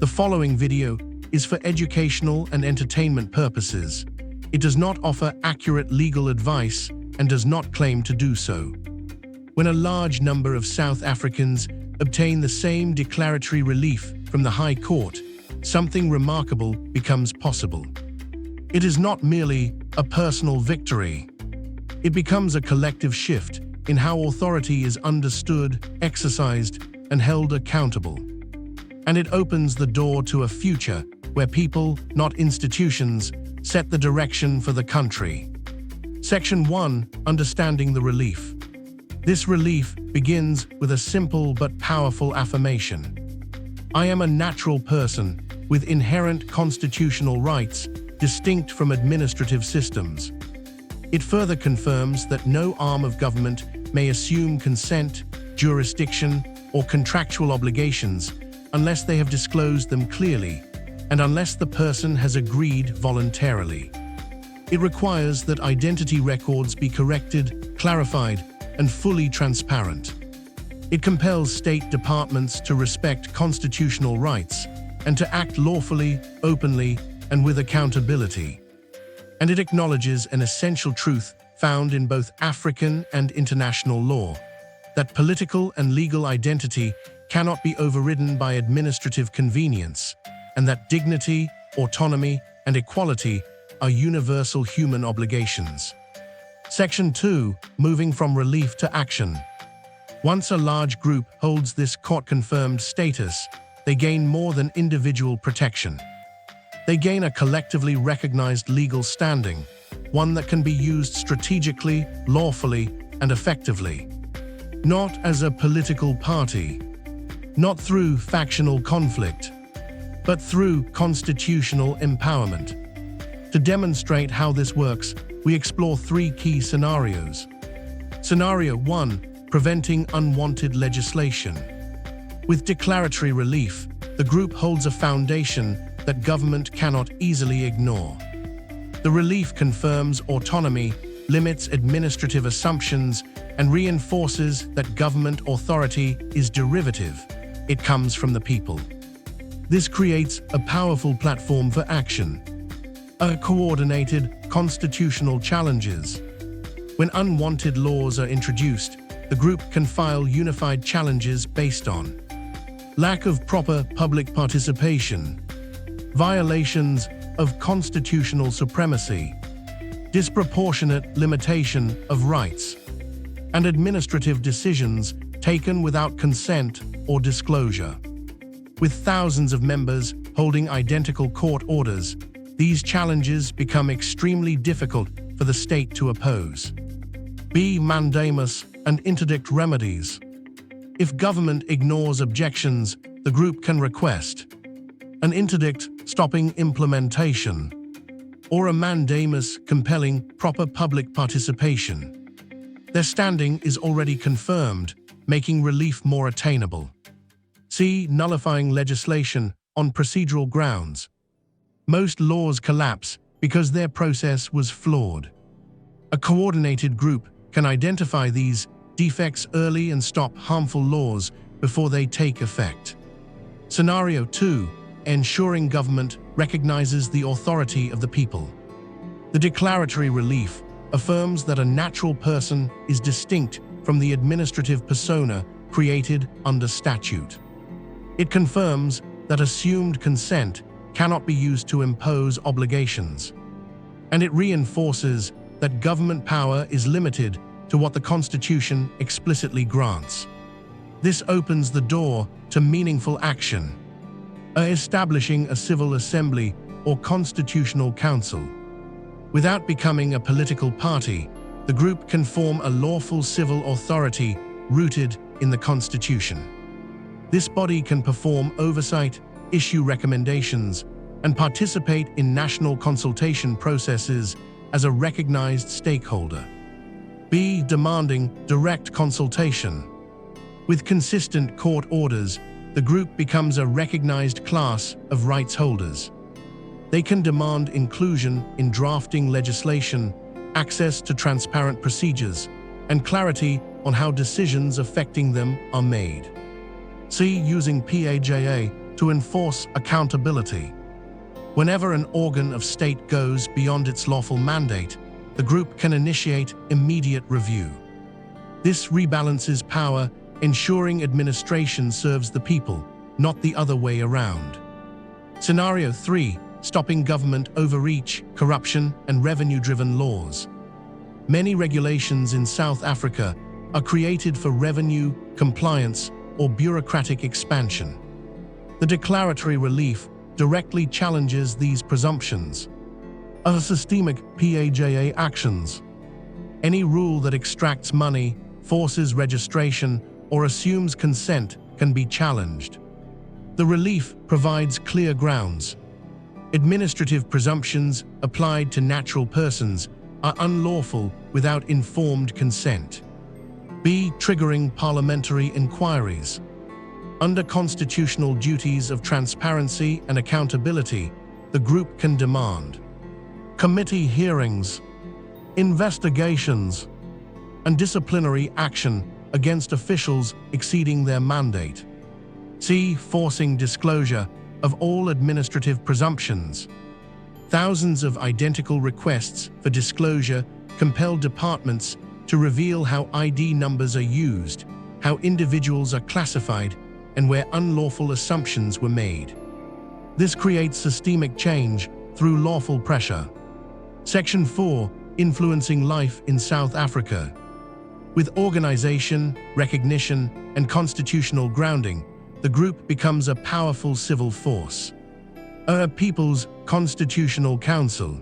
The following video is for educational and entertainment purposes. It does not offer accurate legal advice and does not claim to do so. When a large number of South Africans obtain the same declaratory relief from the High Court, something remarkable becomes possible. It is not merely a personal victory. It becomes a collective shift in how authority is understood, exercised, and held accountable. And it opens the door to a future where people, not institutions, set the direction for the country. Section 1. Understanding the relief. This relief begins with a simple but powerful affirmation. I am a natural person with inherent constitutional rights distinct from administrative systems. It further confirms that no arm of government may assume consent, jurisdiction, or contractual obligations unless they have disclosed them clearly, and unless the person has agreed voluntarily. It requires that identity records be corrected, clarified, and fully transparent. It compels state departments to respect constitutional rights and to act lawfully, openly, and with accountability. And it acknowledges an essential truth found in both African and international law, that political and legal identity cannot be overridden by administrative convenience, and that dignity, autonomy, and equality are universal human obligations. Section 2. Moving from relief to action. Once a large group holds this court-confirmed status, they gain more than individual protection. They gain a collectively recognized legal standing, one that can be used strategically, lawfully, and effectively. Not as a political party, not through factional conflict, but through constitutional empowerment. To demonstrate how this works, we explore 3 key scenarios. Scenario 1. Preventing unwanted legislation. With declaratory relief, the group holds a foundation that government cannot easily ignore. The relief confirms autonomy, limits administrative assumptions, and reinforces that government authority is derivative. It comes from the people. This creates a powerful platform for action. Coordinated constitutional challenges. When unwanted laws are introduced, the group can file unified challenges based on lack of proper public participation, violations of constitutional supremacy, disproportionate limitation of rights, and administrative decisions taken without consent or disclosure. With thousands of members holding identical court orders, these challenges become extremely difficult for the state to oppose. B. Mandamus and interdict remedies. If government ignores objections, the group can request an interdict stopping implementation, or a mandamus compelling proper public participation. Their standing is already confirmed, making relief more attainable. C. Nullifying legislation on procedural grounds. Most laws collapse because their process was flawed. A coordinated group can identify these defects early and stop harmful laws before they take effect. Scenario 2. Ensuring government recognizes the authority of the people. The declaratory relief affirms that a natural person is distinct from the administrative persona created under statute. It confirms that assumed consent cannot be used to impose obligations. And it reinforces that government power is limited to what the Constitution explicitly grants. This opens the door to meaningful action, establishing a civil assembly or constitutional council. Without becoming a political party, the group can form a lawful civil authority rooted in the Constitution. This body can perform oversight, issue recommendations, and participate in national consultation processes as a recognized stakeholder. B. Demanding direct consultation. With consistent court orders, the group becomes a recognized class of rights holders. They can demand inclusion in drafting legislation, access to transparent procedures, and clarity on how decisions affecting them are made. C. Using PAJA to enforce accountability. Whenever an organ of state goes beyond its lawful mandate, the group can initiate immediate review. This rebalances power, ensuring administration serves the people, not the other way around. Scenario 3. Stopping government overreach, corruption, and revenue-driven laws. Many regulations in South Africa are created for revenue, compliance, or bureaucratic expansion. The declaratory relief directly challenges these presumptions. Other systemic PAJA actions. Any rule that extracts money, forces registration, or assumes consent can be challenged. The relief provides clear grounds. Administrative presumptions applied to natural persons are unlawful without informed consent. B. Triggering parliamentary inquiries. Under constitutional duties of transparency and accountability, the group can demand committee hearings, investigations, and disciplinary action against officials exceeding their mandate. C. Forcing disclosure of all administrative presumptions. Thousands of identical requests for disclosure compel departments to reveal how ID numbers are used, how individuals are classified, and where unlawful assumptions were made. This creates systemic change through lawful pressure. Section 4. Influencing life in South Africa. With organization, recognition, and constitutional grounding, the group becomes a powerful civil force. A People's Constitutional Council,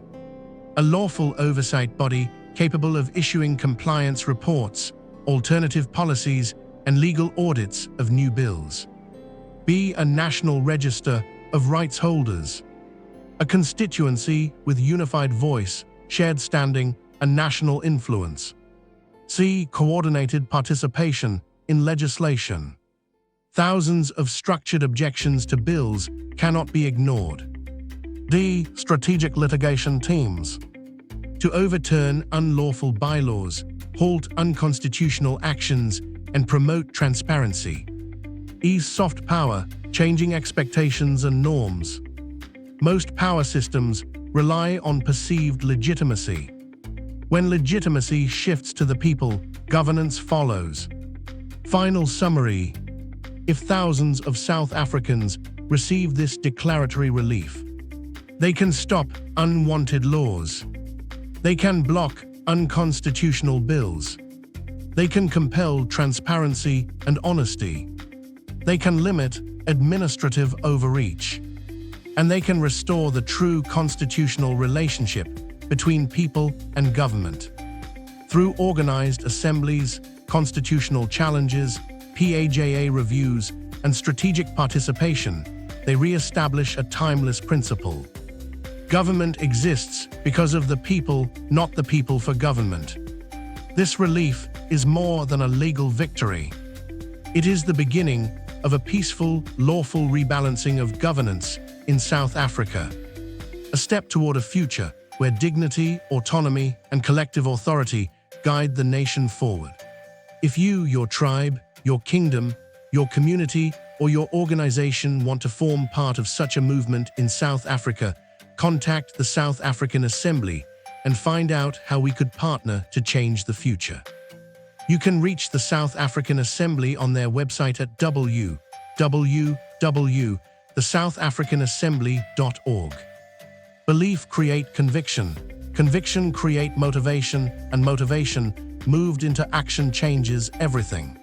a lawful oversight body capable of issuing compliance reports, alternative policies, and legal audits of new bills. B. A national register of rights holders, a constituency with unified voice, shared standing, and national influence. C. Coordinated participation in legislation. Thousands of structured objections to bills cannot be ignored. D. Strategic litigation teams, to overturn unlawful bylaws, halt unconstitutional actions, and promote transparency. E. Soft power, changing expectations and norms. Most power systems rely on perceived legitimacy. When legitimacy shifts to the people, governance follows. Final summary. If thousands of South Africans receive this declaratory relief, they can stop unwanted laws. They can block unconstitutional bills. They can compel transparency and honesty. They can limit administrative overreach. And they can restore the true constitutional relationship between people and government. Through organized assemblies, constitutional challenges, PAJA reviews, and strategic participation, they re-establish a timeless principle. Government exists because of the people, not the people for government. This relief is more than a legal victory. It is the beginning of a peaceful, lawful rebalancing of governance in South Africa. A step toward a future where dignity, autonomy, and collective authority guide the nation forward. If you, your tribe, your kingdom, your community, or your organization want to form part of such a movement in South Africa, contact the South African Assembly and find out how we could partner to change the future. You can reach the South African Assembly on their website at www.thesouthaafricanassembly.org. Belief create conviction, conviction create motivation, and motivation moved into action changes everything.